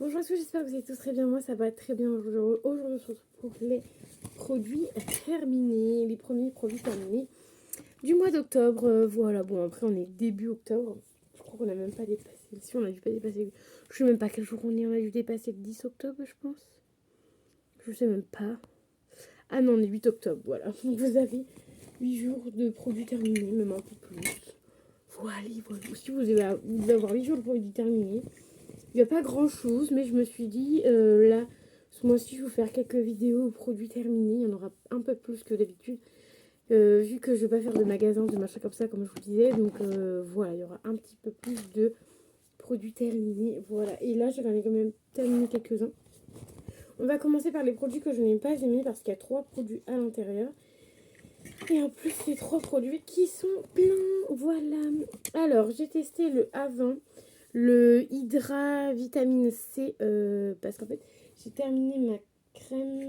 Bonjour à tous, j'espère que vous allez tous très bien. Moi, ça va très bien. Aujourd'hui, on se retrouve pour les produits terminés, les premiers produits terminés du mois d'octobre. Voilà, bon, après, on est début octobre. Je crois qu'on n'a même pas dépassé. Si, on a dû pas dépasser. Je sais même pas quel jour on est. On a dû dépasser le 10 octobre, je pense. Je sais même pas. Ah non, on est 8 octobre, voilà. Donc, vous avez 8 jours de produits terminés, même un peu plus. Voilà, voilà. Si vous devez avoir 8 jours de produits terminés. Il n'y a pas grand chose, mais je me suis dit, là, ce mois-ci, je vais vous faire quelques vidéos produits terminés. Il y en aura un peu plus que d'habitude, vu que je vais pas faire de magasins, de machin comme ça, comme je vous disais. Donc voilà, il y aura un petit peu plus de produits terminés. Voilà, et là, j'en ai quand même terminé quelques-uns. On va commencer par les produits que je n'ai pas aimés, parce qu'il y a 3 produits à l'intérieur. Et en plus, c'est 3 produits qui sont pleins. Voilà. Alors, j'ai testé le avant. Le Hydra Vitamine C, parce qu'en fait, j'ai terminé ma crème.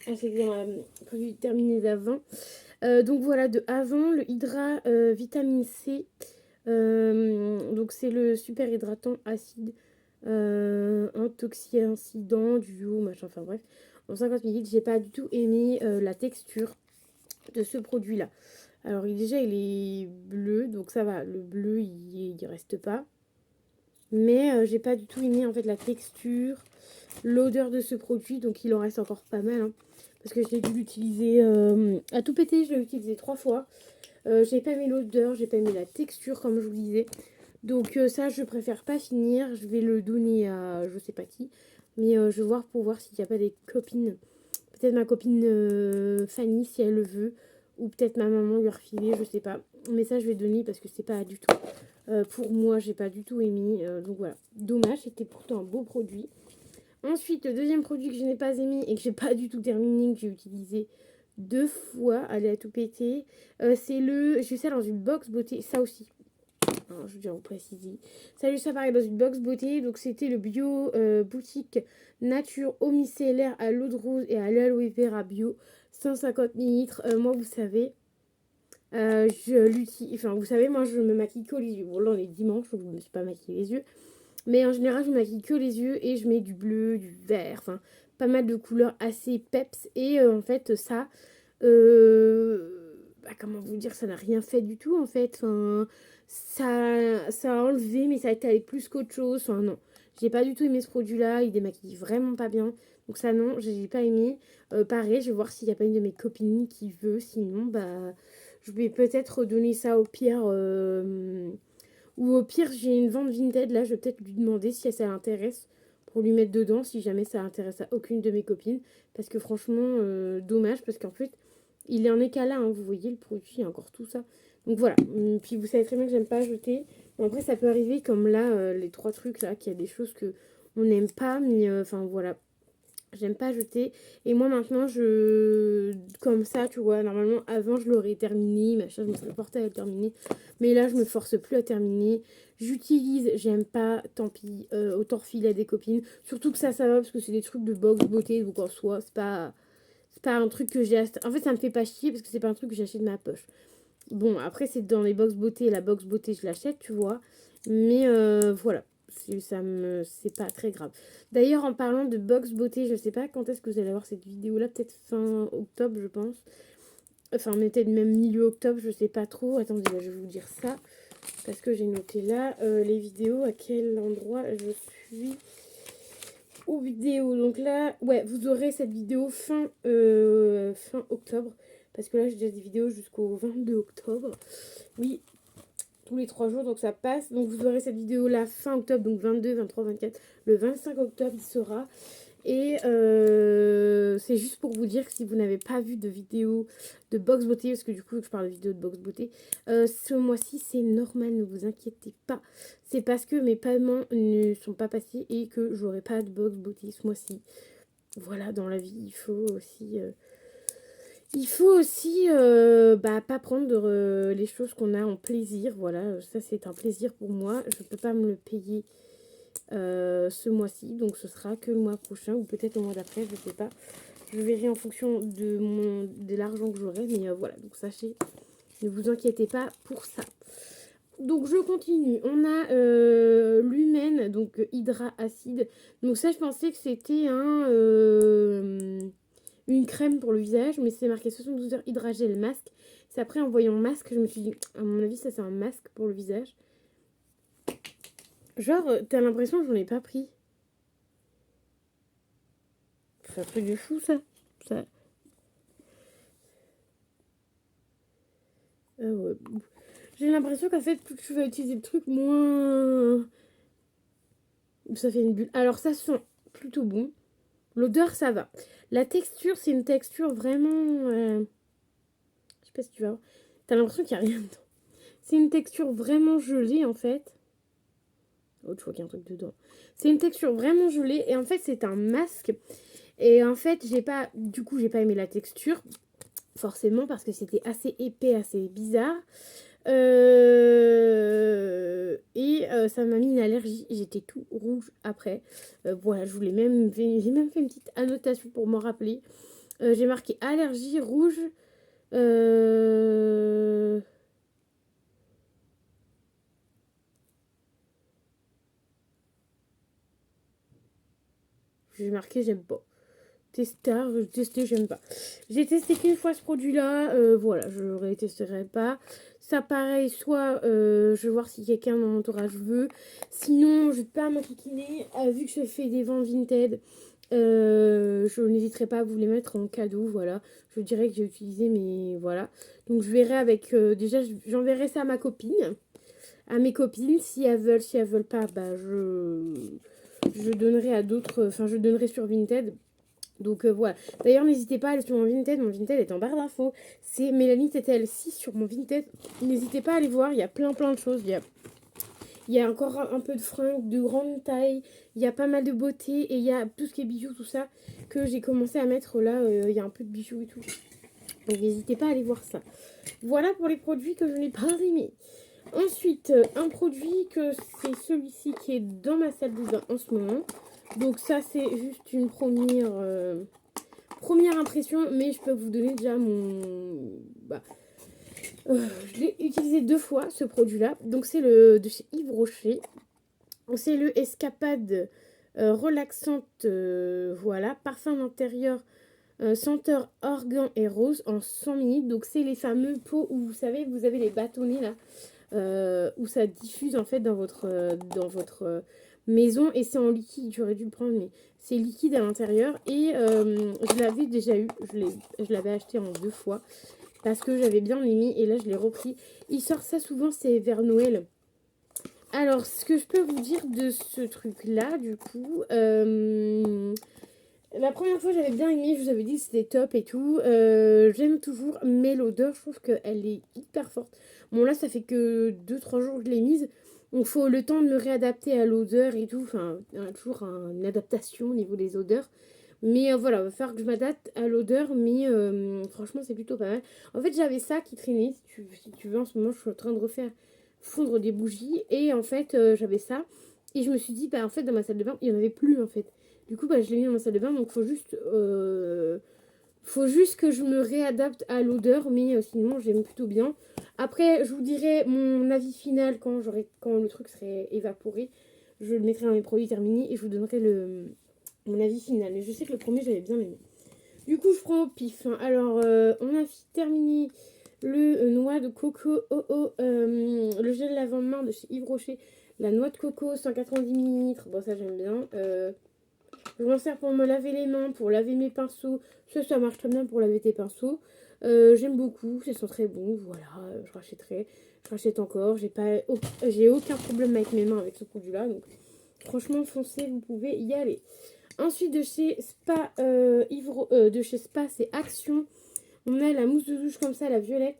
Ah, c'est bien, produit terminé d'avant. Donc voilà, de avant, le Hydra Vitamine C. Donc c'est le super hydratant acide antioxydant, duo, machin, enfin bref. En 50 ml, j'ai pas du tout aimé la texture de ce produit-là. Alors déjà, il est bleu, donc ça va. Le bleu, il reste pas. Mais j'ai pas du tout aimé en fait la texture, l'odeur de ce produit, donc il en reste encore pas mal. Hein, parce que j'ai dû l'utiliser à tout péter, je l'ai utilisé 3 fois. J'ai pas aimé l'odeur, j'ai pas aimé la texture comme je vous disais. Donc ça je préfère pas finir, je vais le donner à je sais pas qui. Mais je vais voir pour voir s'il n'y a pas des copines. Peut-être ma copine Fanny si elle le veut. Ou peut-être ma maman lui refiler, je sais pas. Mais ça je vais donner parce que c'est pas du tout. Pour moi, j'ai pas du tout aimé. Donc voilà, dommage, c'était pourtant un beau produit. Ensuite, le deuxième produit que je n'ai pas aimé et que j'ai pas du tout terminé, que j'ai utilisé 2 fois, allez à tout péter, c'est le. J'ai eu ça dans une box beauté, ça aussi. Alors, je veux bien vous préciser. Ça, ça pareil dans une box beauté. Donc c'était le bio boutique nature eau micellaire à l'eau de rose et à l'aloe vera bio, 150 ml. Moi, vous savez. Je l'utilise, enfin vous savez, moi je me maquille que les yeux. Bon là on est dimanche, donc je me suis pas maquillé les yeux. Mais en général je me maquille que les yeux et je mets du bleu, du vert, enfin pas mal de couleurs assez peps. Et en fait ça, comment vous dire, ça n'a rien fait du tout en fait. Enfin, ça a enlevé mais ça a été allé plus qu'autre chose. Enfin non, j'ai pas du tout aimé ce produit là, il démaquille vraiment pas bien. Donc ça non, j'ai pas aimé. Pareil, je vais voir s'il y a pas une de mes copines qui veut, sinon bah... Je vais peut-être donner ça au pire. Ou au pire, j'ai une vente Vinted. Là, je vais peut-être lui demander si ça l'intéresse pour lui mettre dedans. Si jamais ça intéresse à aucune de mes copines. Parce que franchement, dommage. Parce qu'en fait, il est en éclat. Hein, vous voyez, le produit, il y a encore tout ça. Donc voilà. Puis vous savez très bien que j'aime pas jeter. Bon, après, ça peut arriver comme là, les 3 trucs là, qu'il y a des choses que on n'aime pas. Mais enfin voilà. J'aime pas jeter. Et moi maintenant, comme ça, tu vois, normalement, avant, je l'aurais terminé. Machin, je me serais portée à le terminer. Mais là, je me force plus à terminer. J'utilise, j'aime pas, tant pis. Autant refiler à des copines. Surtout que ça va parce que c'est des trucs de box beauté. Donc en soi, c'est pas un truc que j'ai acheté. En fait, ça me fait pas chier parce que c'est pas un truc que j'ai acheté de ma poche. Bon, après, c'est dans les box beauté. La box beauté, je l'achète, tu vois. Mais voilà. C'est pas très grave. D'ailleurs, en parlant de box beauté, je sais pas quand est-ce que vous allez voir cette vidéo-là. Peut-être fin octobre, je pense. Enfin, peut-être même milieu octobre, je sais pas trop. Attendez, là, je vais vous dire ça. Parce que j'ai noté là les vidéos, à quel endroit je suis aux vidéos. Donc là, ouais, vous aurez cette vidéo fin octobre. Parce que là, j'ai déjà des vidéos jusqu'au 22 octobre. Oui, tous les 3 jours, donc ça passe. Donc vous aurez cette vidéo là fin octobre, donc 22, 23, 24. Le 25 octobre, il sera. Et c'est juste pour vous dire que si vous n'avez pas vu de vidéo de box beauté, parce que du coup je parle de vidéo de box beauté, ce mois-ci c'est normal, ne vous inquiétez pas. C'est parce que mes paiements ne sont pas passés et que j'aurai pas de box beauté ce mois-ci. Voilà, dans la vie, il faut aussi pas prendre les choses qu'on a en plaisir. Voilà, ça c'est un plaisir pour moi. Je peux pas me le payer ce mois-ci, donc ce sera que le mois prochain ou peut-être le mois d'après, je sais pas. Je verrai en fonction de l'argent que j'aurai, mais voilà, donc sachez, ne vous inquiétez pas pour ça. Donc je continue. On a Lumen, donc Hydra Acide. Donc ça, je pensais que c'était une crème pour le visage, mais c'est marqué 72 heures hydrogel masque. C'est après en voyant masque, je me suis dit, à mon avis, ça c'est un masque pour le visage. Genre, t'as l'impression que j'en ai pas pris. C'est un truc de fou ça. Ouais. J'ai l'impression qu'en fait, plus tu vas utiliser le truc, moins ça fait une bulle. Alors ça sent plutôt bon. L'odeur, ça va. La texture, c'est une texture vraiment... je sais pas si tu vas voir. T'as l'impression qu'il n'y a rien dedans. C'est une texture vraiment gelée, en fait. Oh, tu vois qu'il y a un truc dedans. C'est une texture vraiment gelée. Et en fait, c'est un masque. Et en fait, j'ai pas... Du coup, j'ai pas aimé la texture. Forcément, parce que c'était assez épais, assez bizarre. Ça m'a mis une allergie. J'étais tout rouge après. Voilà, j'ai même fait une petite annotation pour m'en rappeler. J'ai marqué allergie rouge. Euh, j'ai marqué j'aime pas. Testar, j'ai testé, j'aime pas. J'ai testé qu'une fois ce produit-là. Voilà, je le rétesterai pas. Ça pareil, soit je vais voir si quelqu'un dans mon entourage veut. Sinon, je vais pas m'enquiquiner. Vu que je fais des ventes Vinted, je n'hésiterai pas à vous les mettre en cadeau. Voilà, je dirais que j'ai utilisé, mais voilà. Donc je verrai avec. Déjà, j'enverrai ça à ma copine. À mes copines, si elles veulent pas, bah je donnerai à d'autres. Enfin, je donnerai sur Vinted. Donc voilà. D'ailleurs, n'hésitez pas à aller sur mon Vinted. Mon Vinted est en barre d'infos. C'est Mélanie TTL6 sur mon Vinted. N'hésitez pas à aller voir. Il y a plein de choses. Il y a encore un peu de fringues de grande taille. Il y a pas mal de beauté. Et il y a tout ce qui est bijoux, tout ça, que j'ai commencé à mettre là. Il y a un peu de bijoux et tout. Donc n'hésitez pas à aller voir ça. Voilà pour les produits que je n'ai pas aimés. Ensuite, un produit que c'est celui-ci qui est dans ma salle de bain en ce moment. Donc ça, c'est juste une première impression, mais je peux vous donner déjà je l'ai utilisé 2 fois, ce produit-là. Donc c'est le de chez Yves Rocher. C'est le Escapade relaxante, voilà, parfum d'intérieur, senteur organ et rose en 100 minutes. Donc c'est les fameux pots où vous savez, vous avez les bâtonnets là. Où ça diffuse en fait dans votre maison et c'est en liquide. J'aurais dû le prendre, mais c'est liquide à l'intérieur. Et je l'avais déjà eu, je l'avais acheté en 2 fois parce que j'avais bien aimé et là je l'ai repris. Il sort ça souvent, c'est vers Noël. Alors, ce que je peux vous dire de ce truc-là, du coup, la première fois j'avais bien aimé, je vous avais dit que c'était top et tout. J'aime toujours, mais l'odeur, je trouve qu'elle est hyper forte. Bon, là, ça fait que 2-3 jours que je l'ai mise. Donc, il faut le temps de me réadapter à l'odeur et tout. Enfin, il y a toujours une adaptation au niveau des odeurs. Mais voilà, il va falloir que je m'adapte à l'odeur. Mais franchement, c'est plutôt pas mal. En fait, j'avais ça qui traînait. Si tu veux, en ce moment, je suis en train de refaire fondre des bougies. Et en fait, j'avais ça. Et je me suis dit, bah en fait, dans ma salle de bain, il n'y en avait plus en fait. Du coup, bah, je l'ai mis dans ma salle de bain. Donc, faut juste que je me réadapte à l'odeur. Mais sinon, j'aime plutôt bien. Après, je vous dirai mon avis final quand le truc serait évaporé. Je le mettrai dans mes produits terminés et je vous donnerai mon avis final. Mais je sais que le premier, j'avais bien aimé. Du coup, je prends au pif. Hein. Alors, on a terminé le noix de coco. Le gel lavant-main de chez Yves Rocher. La noix de coco, 190 ml. Bon, ça, j'aime bien. Je m'en sers pour me laver les mains, pour laver mes pinceaux. Ça marche très bien pour laver tes pinceaux. J'aime beaucoup, ça sent très bon. Voilà, je rachèterai. Je rachète encore. J'ai aucun problème avec mes mains avec ce produit-là. Donc, franchement, foncez, vous pouvez y aller. Ensuite, de chez Spa, c'est Action. On a la mousse de douche comme ça, la violette.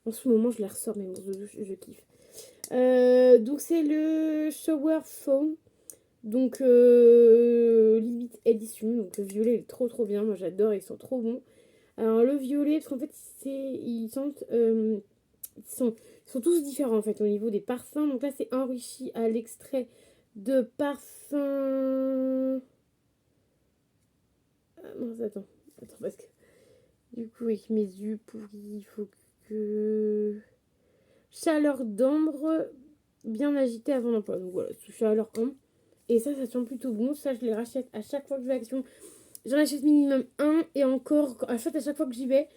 En ce moment, je la ressors, mes mousses de douche, je kiffe. Donc, c'est le Shower Foam. Donc, limite édition. Donc, le violet est trop bien. Moi, j'adore, ils sont trop bons. Alors, le violet, parce qu'en fait, ils sont tous différents, en fait, au niveau des parfums. Donc là, c'est enrichi à l'extrait de parfum. Ah, mince, attends, parce que du coup, avec mes yeux pourris, il faut que... chaleur d'ambre bien agitée avant d'emploi. Donc voilà, sous chaleur ambre. Et ça sent plutôt bon. Ça, je les rachète à chaque fois que je vais à Action. J'en achète minimum un et encore, en fait, à chaque fois que j'y vais,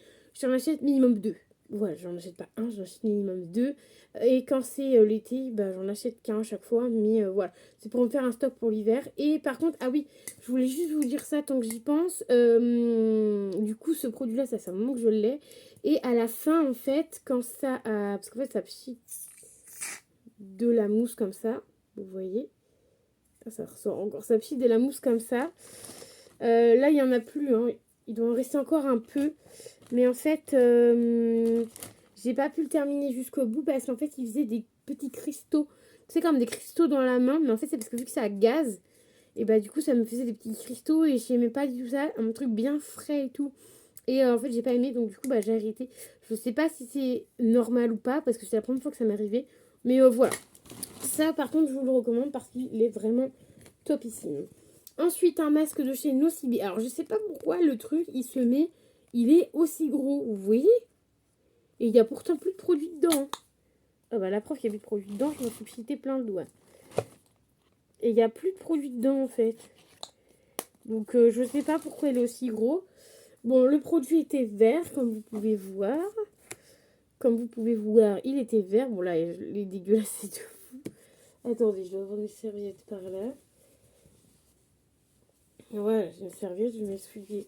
j'en achète minimum deux. Voilà, j'en achète pas un, j'en achète minimum deux. Et quand c'est l'été, bah, j'en achète qu'un à chaque fois. Mais voilà, c'est pour me faire un stock pour l'hiver. Et par contre, ah oui, je voulais juste vous dire ça tant que j'y pense. Du coup, ce produit-là, ça fait un moment que je l'ai. Et à la fin, en fait, quand ça a... Parce qu'en fait, ça pchit de la mousse comme ça. Vous voyez, ça ressort encore. Ça pchit de la mousse comme ça. Là, il n'y en a plus. Hein. Il doit en rester encore un peu. Mais en fait, j'ai pas pu le terminer jusqu'au bout parce qu'en fait, il faisait des petits cristaux. C'est comme des cristaux dans la main. Mais en fait, c'est parce que vu que ça gaz, et bah du coup, ça me faisait des petits cristaux et j'aimais pas du tout ça. Un truc bien frais et tout. Et en fait, j'ai pas aimé. Donc du coup, bah j'ai arrêté. Je sais pas si c'est normal ou pas parce que c'est la première fois que ça m'est arrivé. Mais voilà. Ça, par contre, je vous le recommande parce qu'il est vraiment topissime. Ensuite, un masque de chez Nocibé. Alors, je sais pas pourquoi le truc, il est aussi gros. Vous voyez? Et il y a pourtant plus de produits dedans. Ah bah, la preuve qu'il y a plus de produits dedans, je m'en suis pité plein le doigt. Et il y a plus de produits dedans, en fait. Donc, je sais pas pourquoi il est aussi gros. Bon, le produit était vert, comme vous pouvez voir. Comme vous pouvez voir, il était vert. Bon, là, il est dégueulasse, c'est tout. Attendez, je dois avoir des serviettes par là. Voilà, j'ai une serviette, je vais m'essuyer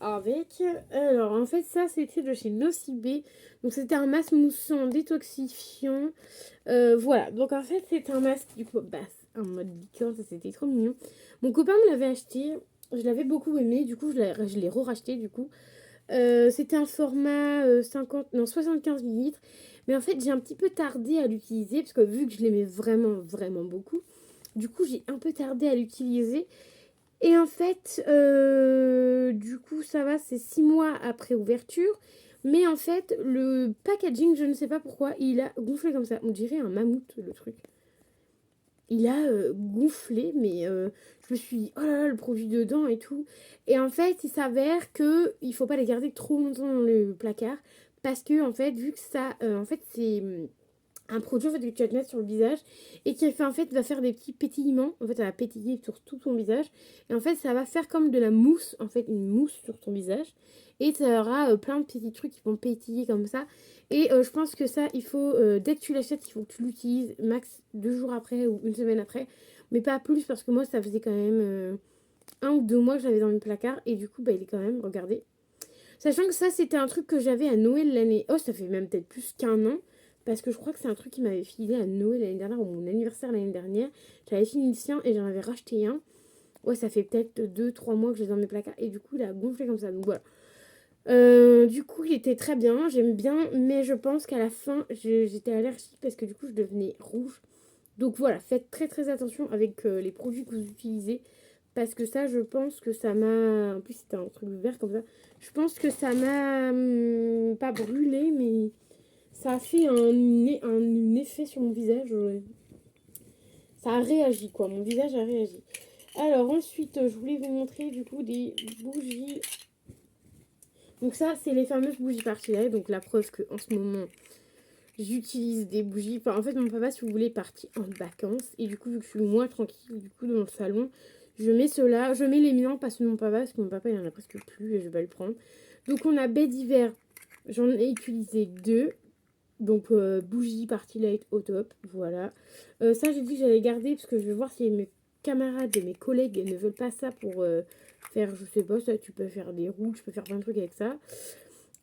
avec. Alors, en fait, ça, c'était de chez Nocibé. Donc, c'était un masque moussant détoxifiant. Voilà, donc en fait, c'est un masque, du coup, bah, en mode licorne, ça, c'était trop mignon. Mon copain me l'avait acheté. Je l'avais beaucoup aimé. Du coup, je l'ai re-racheté, du coup. C'était un format 75 millilitres. Mais en fait, j'ai un petit peu tardé à l'utiliser. Parce que vu que je l'aimais vraiment, vraiment beaucoup. Du coup, j'ai un peu tardé à l'utiliser. Et en fait, du coup, ça va, c'est 6 mois après ouverture. Mais en fait, le packaging, je ne sais pas pourquoi, il a gonflé comme ça. On dirait un mammouth, le truc. Il a gonflé, mais je me suis dit, oh là là, le produit dedans et tout. Et en fait, il s'avère que il faut pas les garder trop longtemps dans le placard. Parce que, en fait, vu que ça, en fait, c'est un produit en fait, que tu vas te mettre sur le visage et qui fait, en fait, va faire des petits pétillements. En fait, ça va pétiller sur tout ton visage. Et en fait, ça va faire comme de la mousse, en fait, une mousse sur ton visage. Et ça aura plein de petits trucs qui vont pétiller comme ça. Et je pense que ça, il faut, dès que tu l'achètes, il faut que tu l'utilises max 2 jours après ou une semaine après. Mais pas plus parce que moi, ça faisait quand même 1 ou 2 mois que j'avais dans mes placards. Et du coup, bah, il est quand même, regardez. Sachant que ça, c'était un truc que j'avais à Noël l'année. Oh, ça fait même peut-être plus qu'un an. Parce que je crois que c'est un truc qui m'avait filé à Noël l'année dernière ou mon anniversaire l'année dernière. J'avais fini le sien et j'en avais racheté un. Ouais, ça fait peut-être 2-3 mois que j'ai dans mes placards. Et du coup, il a gonflé comme ça. Donc voilà. Du coup, il était très bien. J'aime bien. Mais je pense qu'à la fin, j'étais allergique parce que du coup, je devenais rouge. Donc voilà, faites très très attention avec les produits que vous utilisez. Parce que ça, je pense que ça m'a... En plus, c'était un truc vert comme ça. Je pense que ça m'a... pas brûlé, mais... Ça a fait un effet sur mon visage. Ça a réagi, quoi. Mon visage a réagi. Alors, ensuite, je voulais vous montrer, du coup, des bougies. Donc ça, c'est les fameuses bougies Party-Light. Donc la preuve qu'en ce moment, j'utilise des bougies. Enfin, en fait, mon papa, si vous voulez, est parti en vacances. Et du coup, vu que je suis moins tranquille, du coup, dans le salon, je mets ceux-là. Je mets les miens, pas ceux de mon papa, parce que mon papa, il en a presque plus et je vais le prendre. Donc, on a baie d'hiver. J'en ai utilisé 2. Donc, bougie Party Light au top. Voilà. Ça, j'ai dit que j'allais garder parce que je vais voir si mes camarades et mes collègues ne veulent pas ça pour faire, je sais pas, ça, tu peux faire des rouges, tu peux faire plein de trucs avec ça.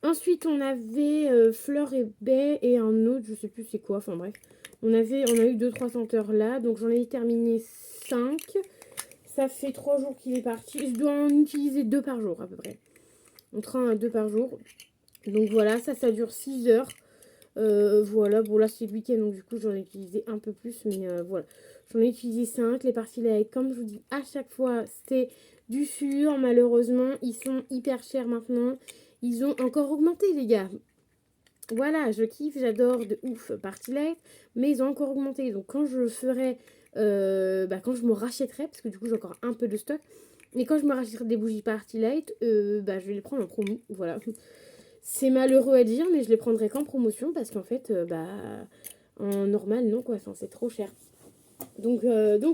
Ensuite, on avait fleur et baie et un autre, je sais plus c'est quoi, enfin bref. On a eu 2-3 senteurs là, donc j'en ai terminé 5. Ça fait 3 jours qu'il est parti. Je dois en utiliser 2 par jour à peu près. Entre 1 à 2 par jour. Donc voilà, ça dure 6 heures. Voilà, bon là c'est le week-end donc du coup j'en ai utilisé un peu plus, mais voilà. J'en ai utilisé 5. Les parties là, comme je vous dis à chaque fois, c'était du sûr. Malheureusement, ils sont hyper chers maintenant. Ils ont encore augmenté, les gars. Voilà, je kiffe, j'adore de ouf Party Light, mais ils ont encore augmenté. Donc quand je ferai, quand je me rachèterai, parce que du coup j'ai encore un peu de stock, mais quand je me rachèterai des bougies Party Light, je vais les prendre en promo, voilà. C'est malheureux à dire, mais je les prendrai qu'en promotion parce qu'en fait, en normal, non quoi, enfin, c'est trop cher. Donc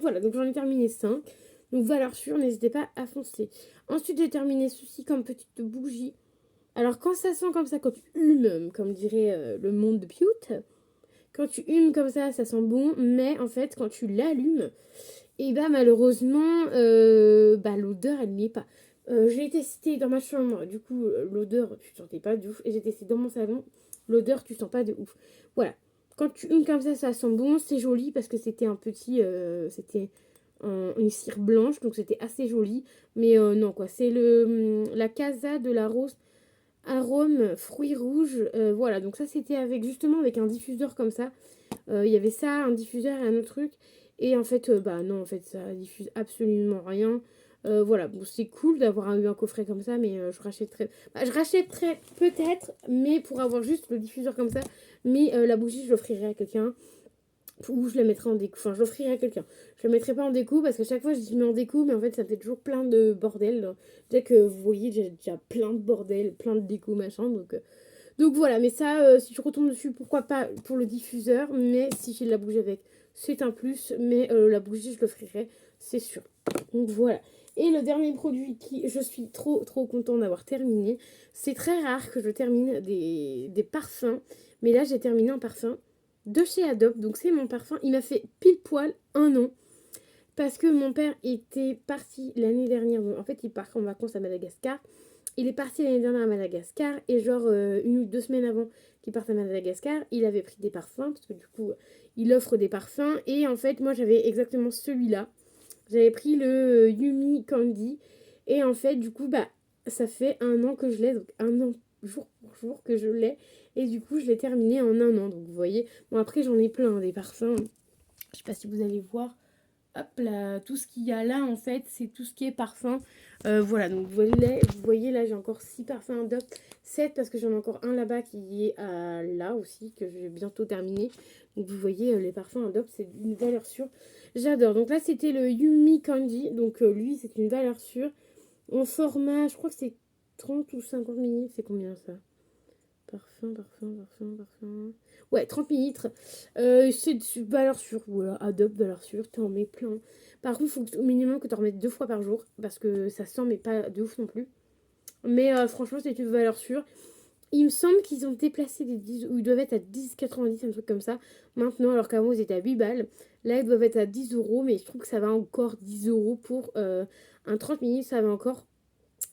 voilà, donc j'en ai terminé 5. Donc valeur sûre, n'hésitez pas à foncer. Ensuite, j'ai terminé ceci comme petite bougie. Alors quand ça sent comme ça, quand tu humes, comme dirait le monde de Pute, quand tu humes comme ça sent bon, mais en fait, quand tu l'allumes, et bah malheureusement, l'odeur, elle n'y est pas. J'ai testé dans ma chambre, du coup, l'odeur, tu sentais pas de ouf. Et j'ai testé dans mon salon, l'odeur, tu sens pas de ouf. Voilà. Quand tu humes comme ça sent bon, c'est joli parce que c'était un petit. C'était une cire blanche, donc c'était assez joli. Mais non, quoi. C'est la Casa de la Rose arôme fruits rouges. Voilà, donc ça, c'était avec justement avec un diffuseur comme ça. Il y avait ça, un diffuseur et un autre truc. Et en fait, non, en fait, ça diffuse absolument rien. Voilà, bon, c'est cool d'avoir eu un coffret comme ça, mais je rachèterais peut-être, mais pour avoir juste le diffuseur comme ça. Mais la bougie, je l'offrirai à quelqu'un. Ou je la mettrai en déco. Enfin, je l'offrirai à quelqu'un. Je la mettrai pas en déco parce qu'à chaque fois, je dis mets en déco, mais en fait, ça fait toujours plein de bordel. Dès que vous voyez, j'ai déjà plein de bordel, plein de déco, machin. Donc voilà, mais ça, si je retombe dessus, pourquoi pas pour le diffuseur. Mais si j'ai de la bougie avec, c'est un plus. Mais la bougie, je l'offrirai, c'est sûr. Donc voilà. Et le dernier produit qui je suis trop contente d'avoir terminé, c'est très rare que je termine des parfums. Mais là, j'ai terminé un parfum de chez Adobe. Donc c'est mon parfum. Il m'a fait pile poil 1 an. Parce que mon père était parti l'année dernière. En fait, il part en vacances à Madagascar. Il est parti l'année dernière à Madagascar. Et genre 1 ou 2 semaines avant qu'il parte à Madagascar, il avait pris des parfums. Parce que du coup, il offre des parfums. Et en fait, moi, j'avais exactement celui-là. J'avais pris le Yumi Candy. Et en fait, du coup, ça fait 1 an que je l'ai. Donc 1 an jour pour jour que je l'ai. Et du coup, je l'ai terminé en 1 an. Donc vous voyez. Bon, après, j'en ai plein des parfums. Je sais pas si vous allez voir. Hop là, tout ce qu'il y a là, en fait, c'est tout ce qui est parfum. Voilà, donc vous voyez là, j'ai encore 6 parfums Adopt. 7 parce que j'en ai encore un là-bas qui est là aussi, que je vais bientôt terminer. Donc vous voyez, les parfums Adopt, c'est une valeur sûre. J'adore. Donc là, c'était le Yumi Candy. Donc lui, c'est une valeur sûre. En format, je crois que c'est 30 ou 50 minutes. C'est combien ça? Parfum. Ouais, 30 millilitres. C'est valeur sûre. Voilà, Adobe, valeur sûre. T'en mets plein. Par contre, il faut au minimum que t'en remettes 2 fois par jour. Parce que ça sent, mais pas de ouf non plus. Mais franchement, c'est une valeur sûre. Il me semble qu'ils ont déplacé des 10, ou ils doivent être à 10,90, un truc comme ça. Maintenant, alors qu'avant, ils étaient à 8 balles. Là, ils doivent être à 10 euros. Mais je trouve que ça va encore 10 euros pour un 30 millilitres. Ça va encore.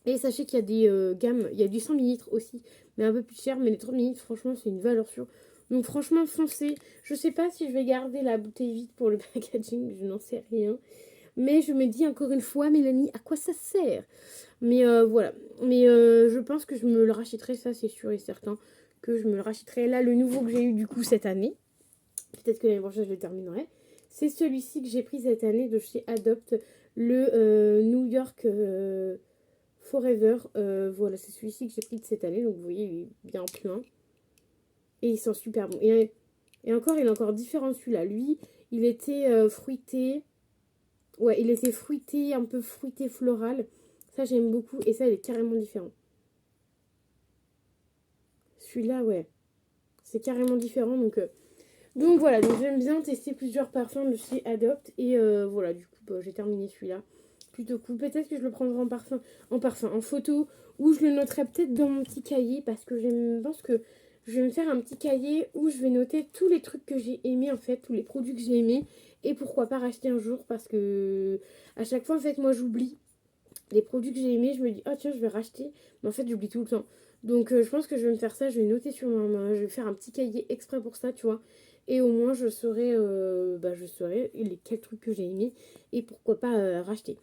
Et sachez qu'il y a des gammes, il y a du 100 millilitres aussi, mais un peu plus cher. Mais les 30 millilitres, franchement, c'est une valeur sûre. Donc franchement, foncez. Je sais pas si je vais garder la bouteille vide pour le packaging, je n'en sais rien. Mais je me dis encore une fois, Mélanie, à quoi ça sert? Mais voilà. Mais je pense que je me le rachèterai, ça c'est sûr et certain. Que je me le rachèterai. Là, le nouveau que j'ai eu du coup cette année, peut-être que l'année prochaine je le terminerai. C'est celui-ci que j'ai pris cette année de chez Adopt, le New York Forever. Voilà, c'est celui-ci que j'ai pris de cette année. Donc vous voyez, il est bien plein. Et il sent super bon. Et encore, il est encore différent celui-là. Lui, il était fruité. Ouais, il était fruité, un peu fruité floral. Ça, j'aime beaucoup. Et ça, il est carrément différent. Celui-là, ouais. C'est carrément différent. Donc voilà, donc j'aime bien tester plusieurs parfums de chez Adopt. Et voilà, du coup, j'ai terminé celui-là. Plutôt cool. Peut-être que je le prendrai en photo. Ou je le noterai peut-être dans mon petit cahier. Parce que je pense que je vais me faire un petit cahier où je vais noter tous les trucs que j'ai aimés, en fait. Tous les produits que j'ai aimés. Et pourquoi pas racheter un jour. Parce que à chaque fois, en fait, moi, j'oublie les produits que j'ai aimés. Je me dis, oh tiens, je vais racheter. Mais en fait, j'oublie tout le temps. Donc je pense que je vais me faire ça. Je vais noter sur ma main. Je vais faire un petit cahier exprès pour ça, tu vois. Et au moins, je saurai quels trucs que j'ai aimés. Et pourquoi pas racheter.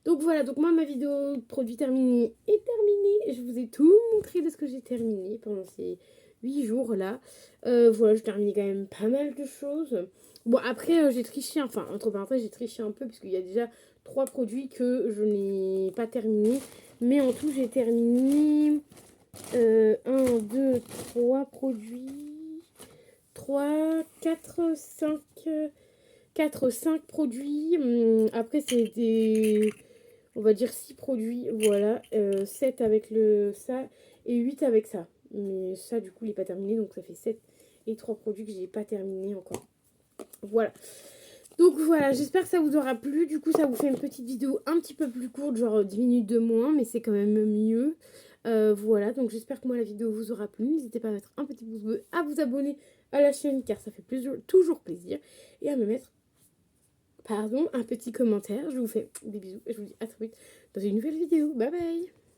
Donc voilà, donc moi ma vidéo produit terminé est terminée. Je vous ai tout montré de ce que j'ai terminé pendant ces 8 jours là. Voilà, j'ai terminé quand même pas mal de choses. Bon après j'ai triché, enfin entre parenthèses j'ai triché un peu puisqu'il y a déjà 3 produits que je n'ai pas terminé. Mais en tout j'ai terminé 1, 2, 3 produits. 3, 4, 5... 4, 5 produits. Après c'est des... On va dire 6 produits, voilà. 7 avec ça et 8 avec ça. Mais ça, du coup, il n'est pas terminé. Donc, ça fait 7 et 3 produits que je n'ai pas terminé encore. Voilà. Donc voilà, j'espère que ça vous aura plu. Du coup, ça vous fait une petite vidéo un petit peu plus courte, genre 10 minutes de moins, mais c'est quand même mieux. Voilà, donc j'espère que moi la vidéo vous aura plu. N'hésitez pas à mettre un petit pouce bleu, à vous abonner à la chaîne car ça fait toujours plaisir. Et à me mettre, un petit commentaire. Je vous fais des bisous et je vous dis à très vite dans une nouvelle vidéo. Bye bye!